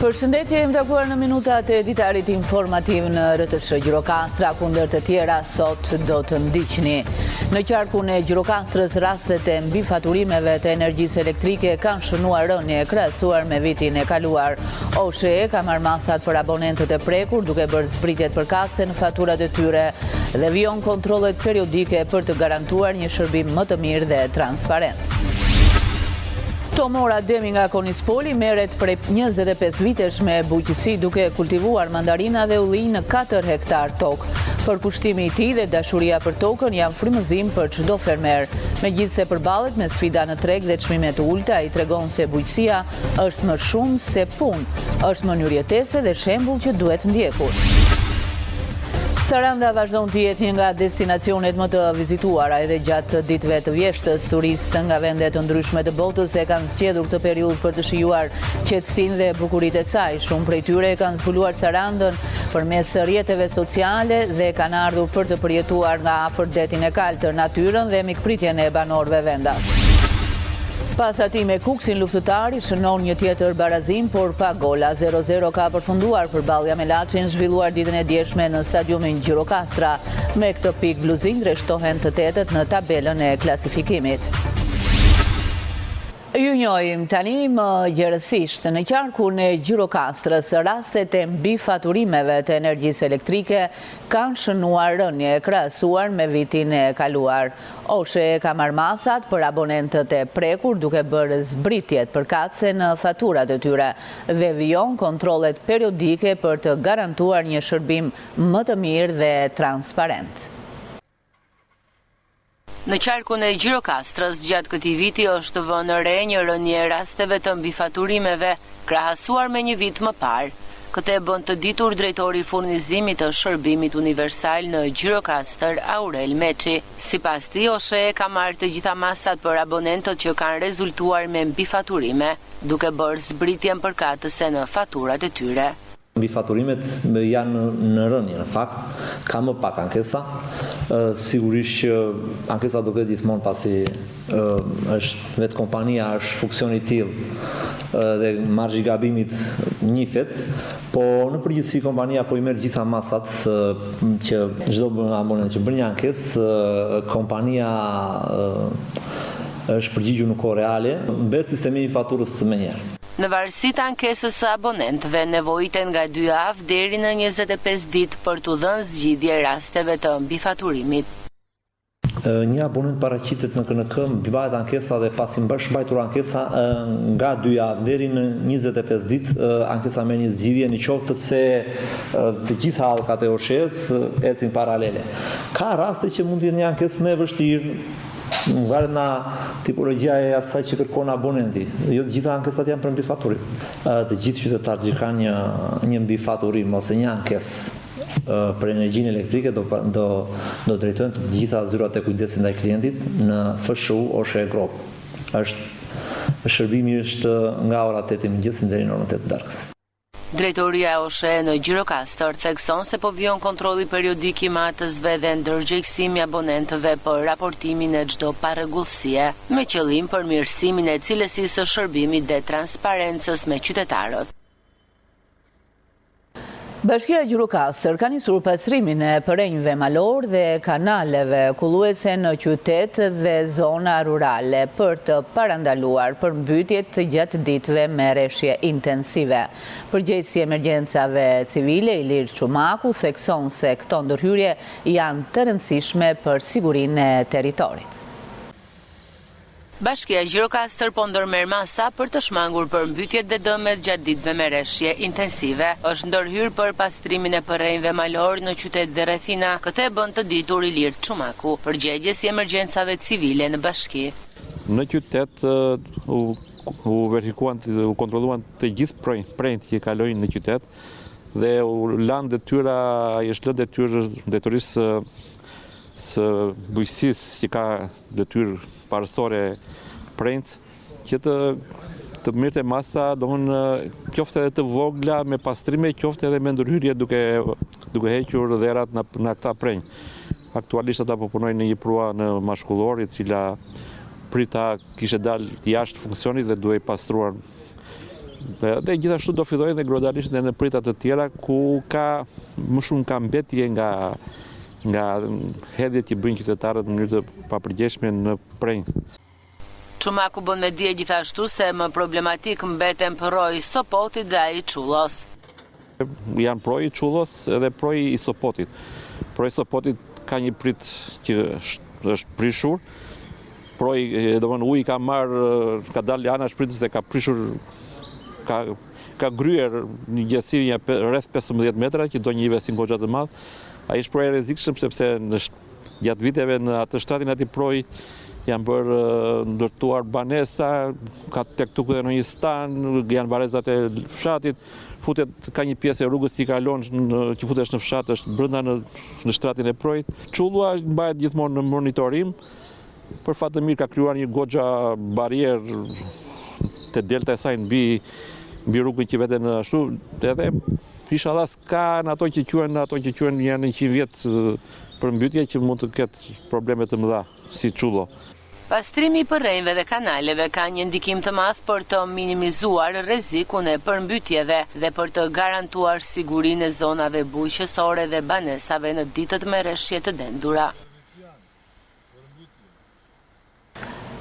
Përshëndetje, jemi takuar në minutat e ditarit informativ në RTS Gjirokastra, kundër të tjera sot do të ndiqni. Në qarkun e Gjirokastrës, rastet e mbifaturimeve të energjisë elektrike kanë shënuar rënje krahasuar me vitin e kaluar. OSHE ka marrë masat për abonentët e prekur, duke bërë zbritjet përkatëse në faturat e tyre dhe vijon kontrollet periodike për të garantuar një shërbim më të mirë dhe transparent. Tomora Demi nga Konispoli merret prej 25 vitesh me bujqësi duke kultivuar mandarina dhe ullinj në 4 hektar tokë. Përkushtimi i tij dhe dashuria për tokën janë frymëzim për çdo fermer. Megjithse përballet me sfida në treg dhe çmime të ulta, ai tregon se bujqësia është më shumë se punë, është mënyrë jetese dhe shembull që duhet ndjekur. Saranda vazhdon të jetë një nga destinacionet më të vizituara edhe gjatë ditëve të vjeshtës. Turistë nga vende të ndryshme të botës e kanë zgjedhur këtë periudhë për të shijuar qetësinë dhe bukuritë e saj. Shumë prej tyre kanë zbuluar Sarandën përmes rrjeteve sociale dhe kanë ardhur për të përjetuar nga afër detin e kaltër, natyrën dhe mikpritjen e banorëve vendas. Pas atij me Kuksin, luftëtari shënon një tjetër barazim, por pa gola. 0-0 ka përfunduar përballja me Laçin, zhvilluar ditën e djeshme në stadiumin Gjirokastra. Me këtë pikë bluzinjtë rreshtohen të tetët në tabelën e klasifikimit. Ju njohim tani më gjerësisht. Në qarkun e Gjirokastrës, rastet e mbifaturimeve të energjisë elektrike kanë shënuar rënje krahasuar me vitin e kaluar. OSHE ka marrë masat për abonentët e prekur, duke bërë zbritjet përkatëse në faturat e tyre dhe vijon kontrollet periodike për të garantuar një shërbim më të mirë dhe transparent. Në qarkun e Gjirokastrës, gjatë këtij viti është vënë re një rënje rasteve të mbifaturimeve krahasuar me një vit më parë. Këtë e bën të ditur drejtori i furnizimit të shërbimit universal në Gjirokastër, Aurel Meçi. Sipas tij, OSHE ka marrë të gjitha masat për abonentët që kanë rezultuar me mbifaturime, duke bërë zbritjen përkatëse në faturat e tyre. Mbifaturimet janë në rënje, në fakt, ka më pak ankesa. Sigurisht që ankesa do ketë gjithmonë pasi është vetë kompania është funksioni i tillë dhe marzhi i gabimit njihet, po në përgjithësi kompania po i merr gjitha masat që çdo abonent që bën një ankesë, kompania është përgjigjur në kohë reale, mbet sistemi i faturës menjëherë. Në varësi të ankesës së abonentëve, nevojiten nga 2 javë deri në 25 ditë për t'u dhënë zgjidhje rasteve të mbifaturimit. Një abonent paraqitet në KNK, bëhet ankesa dhe pasi mbajtur ankesa nga 2 javë deri në 25 ditë, ankesa merr një zgjidhje, në qoftë se të gjitha hallkat e OSHE-s ecin paralele. Ka raste që mund të jetë një ankesë më e vështirë, varet nga tipologjia e asaj që kërkon abonenti. Jo të gjitha ankesat janë për mbifaturim. Të gjithë qytetarët që kanë një mbifaturim ose një ankesë për energjinë elektrike do drejtojnë të gjitha zyrat e kujdesit ndaj klientit në FSHU OSHE Grop. Shërbimi është nga ora 8 e mëngjesit deri në orën 8 darkës. Drejtoria e OSHE në Gjirokastër thekson se po vijon kontrolli periodik i matësve dhe ndërgjegjësimi abonentëve për raportimin e çdo parregullësie, me qëllim përmirësimin e cilësisë së shërbimit dhe transparencës me qytetarët. Bashkia e Gjirokastër ka nisur pastrimin e përrenjve malor dhe kanaleve kulluese në qytet dhe zona rurale për të parandaluar përmbytjet gjatë ditëve me rreshje intensive. Përgjegjësi i emergjencave civile Ilir Çumaku thekson se këto ndërhyrje janë të rëndësishme për sigurinë e territorit. Bashkia e Gjirokastër po ndërmerr masa për të shmangur përmbytjet dhe dëmet gjatë ditëve me rreshje intensive. Është ndërhyr për pastrimin e përrenjve malor në qytet dhe rrethina. Këtë e bën të ditur Ilir Çumaku, përgjegjës i emergjencave civile në bashki. Në qytet u verifikuan, u kontrolluan të gjithë prenjtë që kalojnë në qytet dhe u lanë detyra, është lënë detyrë detyrisë së bujqësisë që ka detyrë parësore prenjtë që të mirë masa, qofte edhe të vogla me pastrime, qofte edhe me ndërhyrje duke hequr dherat në këta prenjë. Aktualisht ata po punojnë në një prua në mashkullor, e cila prita kishte dalë jashtë funksionit dhe duhej pastruar Dhe gjithashtu do fillojnë dhe gradualisht në pritat të tjera ku ka më shumë ka mbetje nga hedhjet që bëjnë qytetarët në mënyrë të papërgjeshme në prenjë. Çumaku bën me dje gjithashtu se më problematik mbeten proji i Sopotit dhe ai i Çullos. Janë proji i Çullos edhe proji i Sopotit. Proji i Sopotit ka një prit që është prishur. Proji, domethënë uji ka dalë ana shpritës dhe ka prishur ka gryer një gjatësi rreth 15 metra që do një investim goxha të madh. Ai është projekt i rrezikshëm sepse gjatë viteve në atë shtatin atij proji janë bërë ndërtuar banesa, ka tek tuku dhe në një stan, janë barezat e fshatit, ka një pjesë e rrugës që kalon që futesh në fshat është brenda në shtratin e projit. Çullua mbahet gjithmonë në monitorim. Për fat të mirë ka krijuar një goxha barier te delta e saj mbi rrugën që veten ashtu, edhe inshallah s'kan ato që quhen janë 100 vjet përmbytje që mund të ketë probleme të mëdha si Çullo. Pastrimi i përrenjve dhe kanaleve ka një ndikim të madh për të minimizuar rrezikun e përmbytjeve dhe për të garantuar sigurinë e zonave bujqësore dhe banesave në ditët me rreshje të dendura.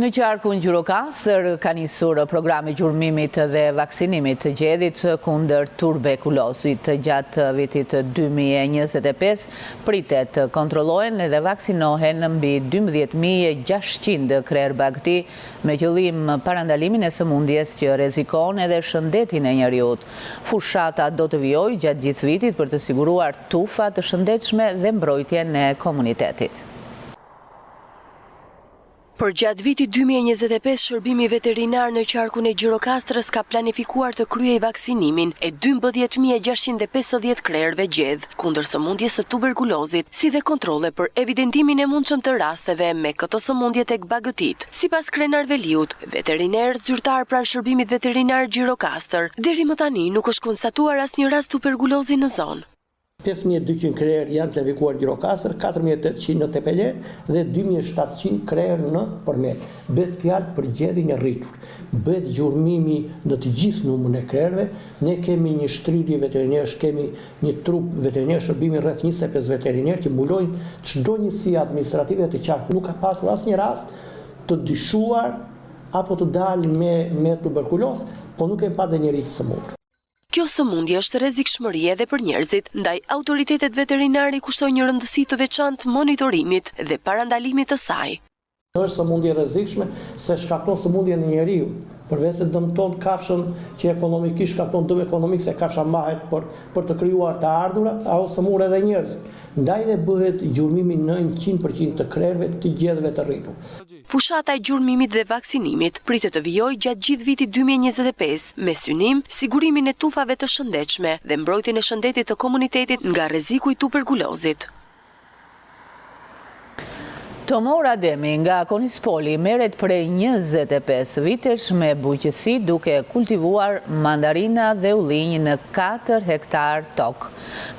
Në qarkun Gjirokastër ka nisur programi gjurmimit dhe vaksinimit të gjedhit kundër tuberkulozit. Gjatë vitit 2025 pritet kontrollohen dhe vaksinohen mbi 12.600 krerë bagti me qëllim parandalimin e sëmundjes që rrezikon edhe shëndetin e njerëzit. Fushata do të vijojë gjatë gjithë vitit për të siguruar tufa të shëndetshme dhe mbrojtjen e komunitetit. Për gjatë vitit 2025, shërbimi veterinar në qarkun e Gjirokastrës ka planifikuar të kryej vaksinimin e 12.650 krerëve gjedh kundër sëmundjes së tuberkulozit, si dhe kontrolle për evidentimin e mundshëm të rasteve me këto sëmundje tek bagëtit. Sipas krenar Veliut, veteriner zyrtar pranë shërbimit veterinar Gjirokastër, deri më tani nuk është konstatuar asnjë rast tuberkulozi në zonë. 5.200 krerë janë të levikuar Gjirokastër, 4.800 në Tepele dhe 2.700 krerë në Përmet. Bëhet fjalë për gjedhin e rritur. Bëhet gjurmimi në të gjithë numrin e krerëve. Ne kemi një shtrirje veterinerësh, kemi një trup veterinerë shërbimi rreth 25 veterinerë që mbulojnë çdo njësi administrative të qarkut. Nuk ka pasur asnjë rast të dyshuar apo të dalë me tuberkulozë, po nuk kemi pasur njerëz të sëmurë. Kjo sëmundje është rrezikshmëri edhe për njerëzit, ndaj autoritetet veterinare kushtojnë një rëndësi të veçantë monitorimit dhe parandalimit të saj. Është sëmundje rrezikshme se shkakton sëmundje në njeriu, përveç se dëmton kafshën që ekonomikisht shkakton dëm ekonomik se kafsha mbahet për të krijuar të ardhurat, ajo sëmur edhe njerëz. Ndaj dhe bëhet gjurmimi në 100% të krerëve të gjedhve të rritur. Fushata e gjurmimit dhe vaksinimit pritet të vijojë gjatë gjithë vitit 2025 me synim sigurimin e tufave të shëndetshme dhe mbrojtjen e shëndetit të komunitetit nga rreziku i tuberkulozit. Tomor Ademi nga Konispoli merret prej 25 vitesh me bujqësi duke kultivuar mandarina dhe ullinj në 4 hektar tokë.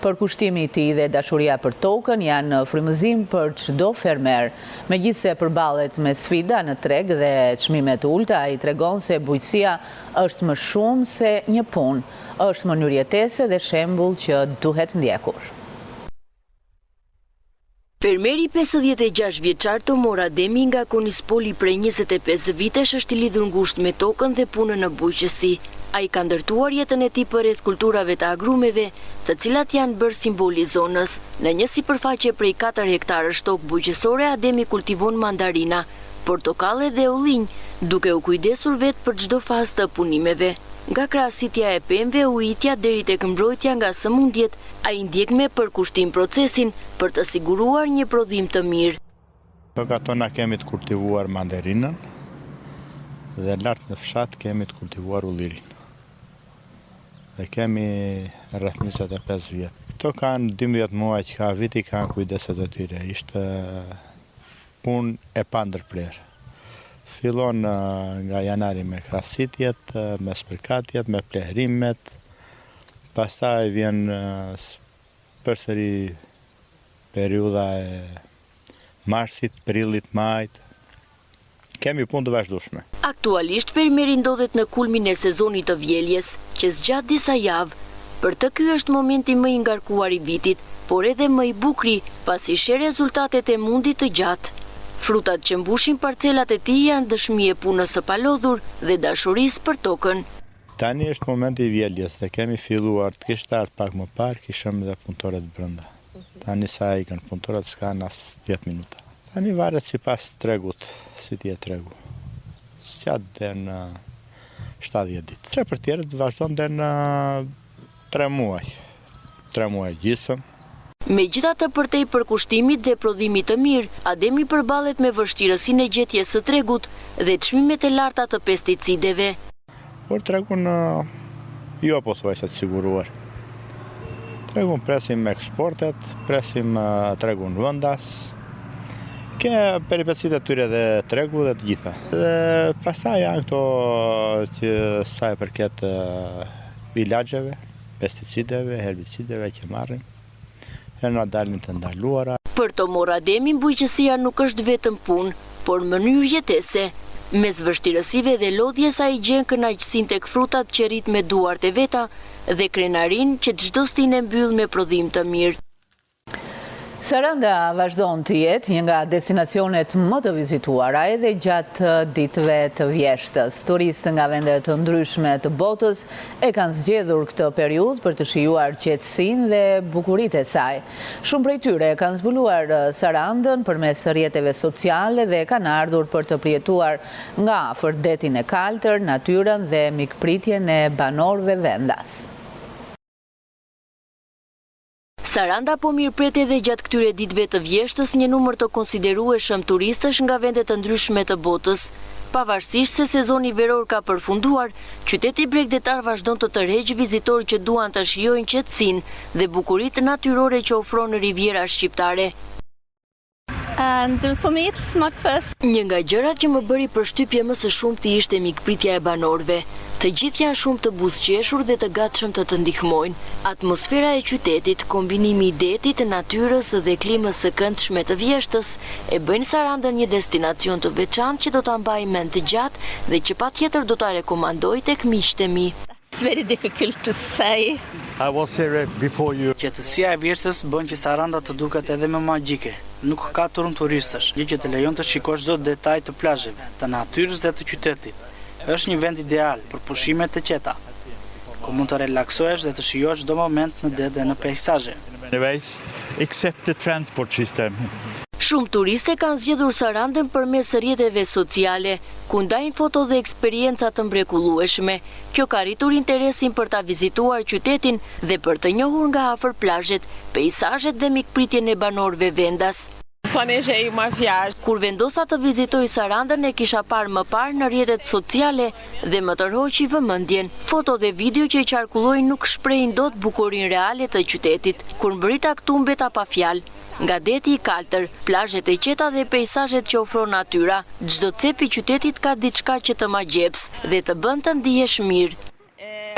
Përkushtimi i tij dhe dashuria për tokën janë frymëzim për çdo fermer. Megjithse përballet me sfida në treg dhe çmime të ulta, ai tregon se bujqësia është më shumë se një punë, është mënyrë jetese dhe shembull që duhet ndjekur. Fermeri 56 vjeçar Tomor Ademi nga Konispoli prej 25 vitesh është i lidhur ngushtë me tokën dhe punën në bujqësi. Ai ka ndërtuar jetën e tij përreth kulturave të agrumeve, të cilat janë bërë simboli i zonës. Në një sipërfaqe prej 4 hektarësh tokë bujqësore, Ademi kultivon mandarina, portokalle dhe ullinj, duke u kujdesur vetë për çdo fazë të punimeve. Nga krahasitja e pemëve, ujitja deri tek mbrojtja nga sëmundjet, ai ndjek me përkushtim procesin për të siguruar një prodhim të mirë. Toka tona kemi të kultivuar mandarinën dhe lart në fshat kemi të kultivuar ullirin. Dhe kemi rreth 25 vjet. Këto kanë 12 muaj që ka viti kanë kujdeset e tyre. Ishte punë e pandërprerë. Fillon nga janari me krasitjet, me spërkatjet, me plehrimet, pastaj vjen përsëri periudha e marsit, prillit, majt, Kemi punë të vazhdueshme. Aktualisht fermeri ndodhet në kulmin e sezonit të vjeljes, që zgjat disa javë. Për të ky është momenti më i ngarkuar i vitit, por edhe më i bukri, pasi sheh rezultatet e mundit të gjatë. Frutat që mbushin parcelat e tij janë dëshmi e punës së palodhur dhe dashurisë për tokën. Tani është momenti i vjeljes dhe kemi filluar të kishte ardhur pak më parë, kishëm edhe punëtorët brenda. Tani sa ikën punëtorët s'kan as 10 minuta. Tani varet sipas tregut, si t'je tregu. S'gjatë deri në 70 ditë. Që për tjerët vazhdon deri në 3 muaj. 3 muaj gjysëm. Megjithatë, përtej përkushtimit dhe prodhimit të mirë, Ademi përballet me vështirësinë e gjetjes së tregut dhe çmimet e larta të pesticideve. Por tregun jo pothuajse të siguruar. Tregun presim eksportet, presim tregun vendas. Ke peripecitë të tyre dhe tregu dhe të gjitha. Dhe pastaj janë këto që sa e përket ilaçeve, pesticideve, herbicideve që marrim. Na dalin të ndaluara. Për Tomor Ademi, bujqësia nuk është vetëm punë, por mënyrë jetese. Mes vështirësive dhe lodhjes ai gjen kënaqësinë tek frutat që rrit me duart e veta dhe krenarin që çdo stinë mbyll me prodhim të mirë. Saranda vazhdon të jetë një nga destinacionet më të vizituara edhe gjatë ditëve të vjeshtës. Turistë nga vende të ndryshme të botës e kanë zgjedhur këtë periudhë për të shijuar qetësinë dhe bukuritë e saj. Shumë prej tyre kanë zbuluar Sarandën përmes rrjeteve sociale dhe kanë ardhur për të përjetuar nga afër detin e kaltër, natyrën dhe mikpritjen e banorëve vendas. Saranda po mirëpret edhe gjatë këtyre ditëve të vjeshtës një numër të konsiderueshëm turistësh nga vende të ndryshme të botës. Pavarësisht se sezoni veror ka përfunduar, qyteti bregdetar vazhdon të tërheqë vizitorë që duan të shijojnë qetësinë dhe bukuritë natyrore që ofron Riviera shqiptare. And for me it's my first. Një nga gjërat që më bëri përshtypje më së shumti ishte mikpritja e banorëve. Të gjithë janë shumë të buzëqeshur dhe të gatshëm të ndihmojnë. Atmosfera e qytetit, kombinimi i detit, natyrës dhe klimës së këndshme të vjeshtës e bëjnë Sarandën një destinacion të veçantë që do ta mbaj mend të gjatë dhe që patjetër do ta rekomandoj tek miqtë e mi. It's very difficult to say. I was here before you. Qetësia e vjeshtës bën që Saranda të duket edhe më magjike. Nuk ka turm turistësh, gjë që të lejon të shikosh çdo detaj të plazheve, të natyrës dhe të qytetit. Është një vend ideal për pushime të qeta, ku mund të relaksohesh dhe të shijosh çdo moment në det dhe në peizazhe. Anyways, except the transport system. Shumë turiste kanë zgjedhur Sarandën përmes rrjeteve sociale, ku ndajnë foto dhe eksperienca të mrekullueshme. Kjo ka rritur interesin për ta vizituar qytetin dhe për të njohur nga afër plazhet, peizazhet dhe mikpritjen e banorëve vendas. Planejei uma viagem. Kur vendosa të vizitoj Sarandën e kisha parë më parë në rrjetet sociale dhe më tërhoqi vëmendjen. Foto dhe video që qarkullojnë nuk shprehin dot bukurinë reale të qytetit. Kur mbrita këtu mbeta pa fjalë. Nga deti i kaltër, plazhet e qeta dhe peizazhet që ofron natyra, çdo cep i qytetit ka diçka që të magjeps dhe të bën të ndihesh mirë.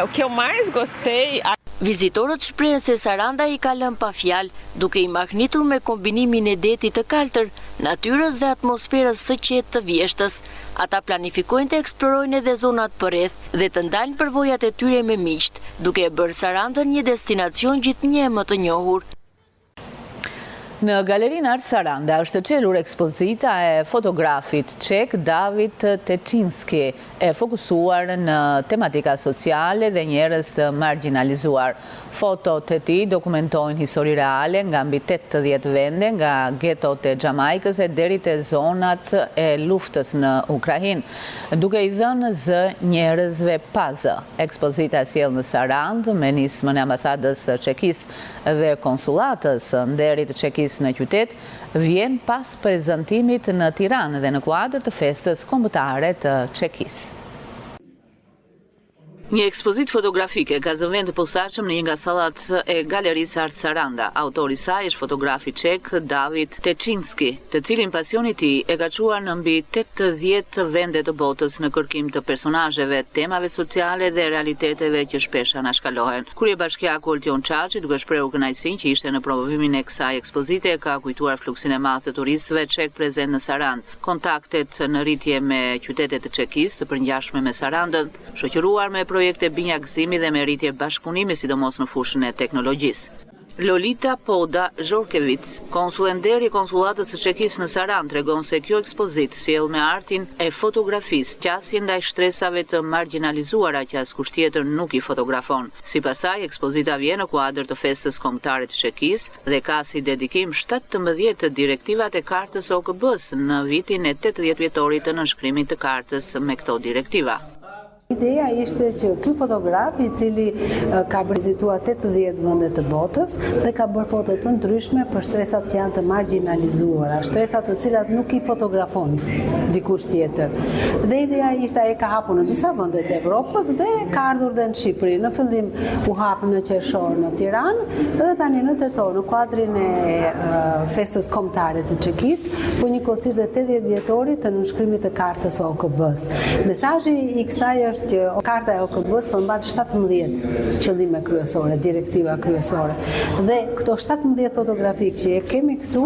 O que eu mais gostei. Vizitorët shprehen se Saranda i ka lënë pa fjalë, duke i mahnitur me kombinimin e detit të kaltër, natyrës dhe atmosferës së qetë të vjeshtës. Ata planifikojnë të eksplorojnë edhe zonat përreth dhe të ndalnë përvojat e tyre me miqt, duke e bërë Sarandën një destinacion gjithnjë më të njohur. Në Galerinë Art Saranda është çelur ekspozita e fotografit çek David Teçinski, e fokusuar në tematika sociale dhe njerëz të marginalizuar. Fotot e tij dokumentojnë histori reale nga mbi 80 vende, nga getot e Xhamaikës e deri te zonat e luftës në Ukrainë, duke i dhënë zë njerëzve pa zë. Ekspozita sjell në Sarandë me nismën e ambasadës çekisë dhe konsullatës nderit çekisë në qytet, vjen pas prezantimit në Tiranë dhe në kuadër të festës kombëtare të çekisë. Një ekspozit fotografike ka zënë vend të posaçëm në një nga sallat e Galerisë Art Saranda. Autori i saj është fotografi ček David Tečinski, të cilin pasioni i tij e ka çuar në mbi 80 vende të botës në kërkim të personazheve, temave sociale dhe realiteteve që shpesh anashkalohen. Kryebashkiaku Oltion Çaçi, duke shprehur kënaqësinë që ishte në promovimin e kësaj ekspozite, ka kujtuar fluksin e madh të turistëve çek prezent në Sarand. Kontaktet në rritje me qytetet të Çekisë të përngjashme me Sarandën, shoqëruar me projekte binjakësimi dhe meritje bashkëpunimi, sidomos në fushën e teknologjisë. Lolita Poda Zhorkevic, konsul ender i konsullatës së Çekisë në Sarandë, tregon se kjo ekspozitë sjell me artin e fotografisë qasje ndaj shtresave të marginalizuara që askush tjetër nuk i fotografon. Sipas saj, ekspozita vjen në kuadër të festës kombëtare të Çekisë dhe ka si dedikim 17 direktivat e kartës OKB-s në vitin e 80 vjetorit të nënshkrimit të kartës me këto direktiva. Ideja ishte që ky fotograf, i cili ka vizituar 80 vende të botës dhe ka bërë foto të ndryshme për shtresat që janë të marginalizuara, shtresat të cilat nuk i fotografon dikush tjetër. Dhe ideja ishte ai ka hapur në disa vende të Evropës dhe ka ardhur dhe në Shqipëri. Në fillim u hap në qershor në Tiranë dhe tani në tetor në kuadrin e festës kombëtare të Çekisë, për një kohësisht dhe 80 vjetorit të nënshkrimit të kartës OKB-s. Mesazhi i kësaj është që karta e OKB-s përmban 17 qëllime kryesore, direktiva kryesore. Dhe këto 17 fotografi që e kemi këtu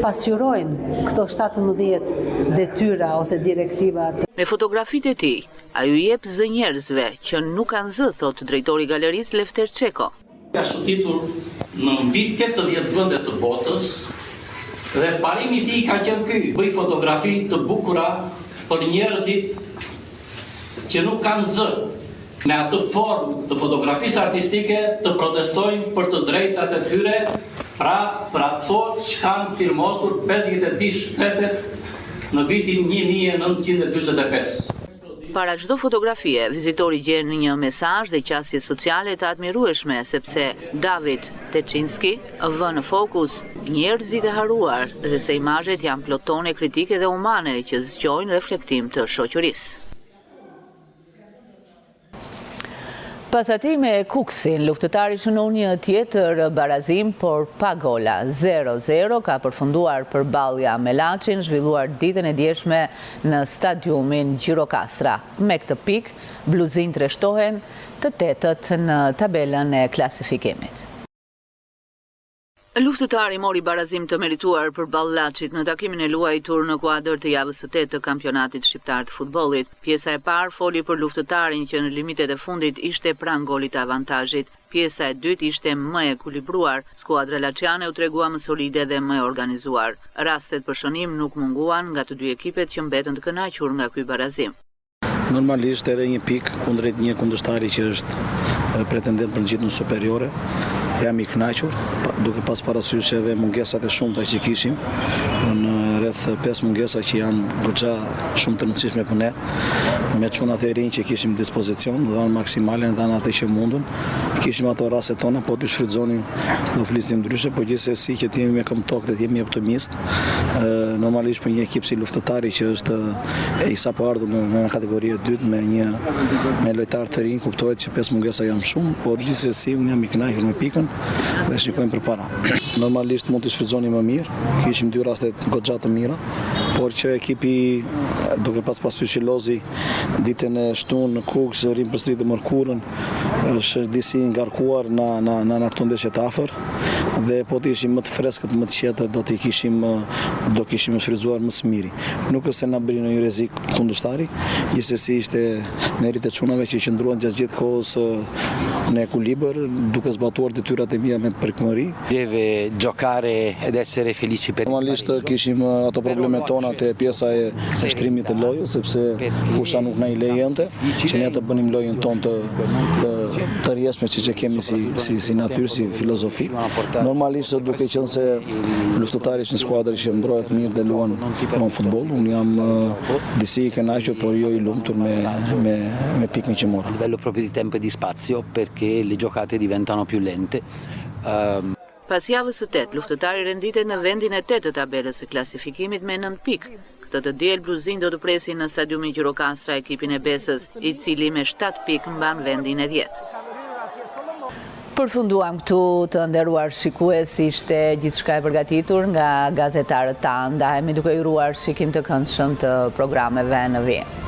pasqyrojnë këto 17 detyra ose direktiva. Me fotografitë e tij, ai u jep zë njerëzve që nuk kanë zë, thot drejtori i galerisë Lefter Çeko. Ka shutitur në mbi 80 vende të botës dhe parimi i tij ka qenë ky, bëj fotografi të bukura për njerëzit që nuk kanë zë, me atë formë të fotografisë artistike të protestojnë për të drejtat e tyre, pra për ato që kanë firmosur 52 shtetet në vitin 1945. Para çdo fotografie, vizitori gjen një mesazh dhe qasje sociale të admirueshme, sepse David Tečinski vë në fokus njerëzit e haruar dhe se imazhet janë plotone kritike dhe humane që zgjojnë reflektim të shoqërisë. Pas atij me Kuksin, luftëtari shënon një tjetër barazim, por pa gola. 0-0 ka përfunduar përballja me Laçin, zhvilluar ditën e djeshme në stadiumin Gjirokastra. Me këtë pikë, bluzinjt rreshtohen të tetët në tabelën e klasifikimit. Luftëtari mori barazim të merituar përballë Laçit në takimin e luajtur në kuadër të javës së 8 të kampionatit shqiptar të futbollit. Pjesa e parë foli për luftëtarin që në limitet e fundit ishte pranë golit të avantazhit. Pjesa e dytë ishte më e ekuilibruar. Skuadra laçiane u tregua më solide dhe më e organizuar. Rastet për shënim nuk munguan nga të dy ekipet që mbetën të kënaqur nga ky barazim. Normalisht edhe një pikë kundrejt një kundërshtari që është pretendent për ngjitjen superiore. Jam i kënaqur, duke pas parasysh edhe mungesat e shumta që kishim, në rreth 5 mungesa që janë goxha shumë të rëndësishme për ne, me çunat e rinj që kishim në dispozicion, dhanë maksimale, dhanë atë që mundën. Kishim ato raste tona, po dy shfrytëzonin, do flisnim ndryshe, po gjithsesi që jemi me këmbë tokë dhe jemi optimist. Normalisht për një ekip si luftëtari që është e sapo ardhur në kategorinë e dytë me lojtar të rinj, kuptohet që 5 mungesa janë shumë, por gjithsesi unë jam i kënaqur me pikën dhe shikojmë përpara. Normalisht mund të shfrytëzonim më mirë, kishim dy raste goxha të mira, por që ekipi duke pas parasysh Lozi ditën e shtunë në Kuks rrim përsëri të mërkurën, është disi ngarkuar na ndeshje të afër dhe po të ishim më të freskët, më të qetë, do kishim shfrytzuar më së miri. Nuk është se na bëri ndonjë rrezik kundërshtari, gjithsesi ishte merit e çunave që qëndruan gjatë gjithë kohës në ekuilibër, duke zbatuar detyrat e mia me prekmëri. Deve giocare ed essere felici per. Normalisht kishim ato problemet tona te pjesa e shtrimit të lojës, sepse fusha nuk na i lejonte që ne të bënim lojën tonë të rrjedhshme që kemi si natyrë, si filozofi. Normalisht duke qenë se luftëtari është një skuadër që mbrohet mirë dhe luan futboll, unë jam disi i kënaqur, por jo i lumtur me pikën që mora. A livello proprio di tempo e di spazio, perché le giocate diventano più lente. Pas javës së 8, luftëtari renditet në vendin e 8 të tabelës së klasifikimit me 9 pikë. Këtë të diel Bluzin do të presin në stadiumin Gjirokastra ekipin e Besës, i cili me 7 pikë mban vendin e 10. Përfunduam këtu, të nderuar shikues, ishte gjithçka e përgatitur nga gazetarët tanë. Ndahemi duke i uruar shikim të këndshëm të programeve në vijim.